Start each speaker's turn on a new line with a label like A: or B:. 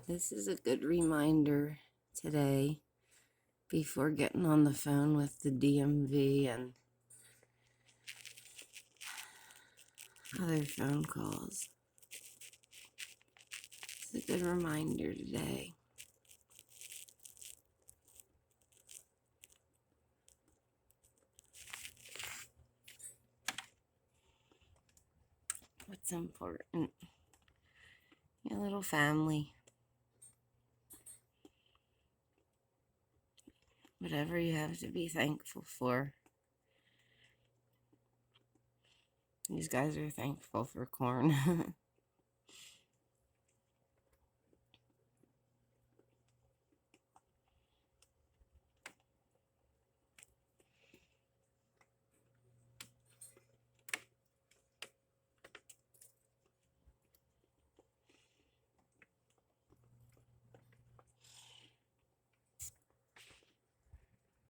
A: This is a good reminder today before getting on the phone with the DMV and other phone calls. It's a good reminder today. What's important? Your little family. Whatever you have to be thankful for. These guys are thankful for corn.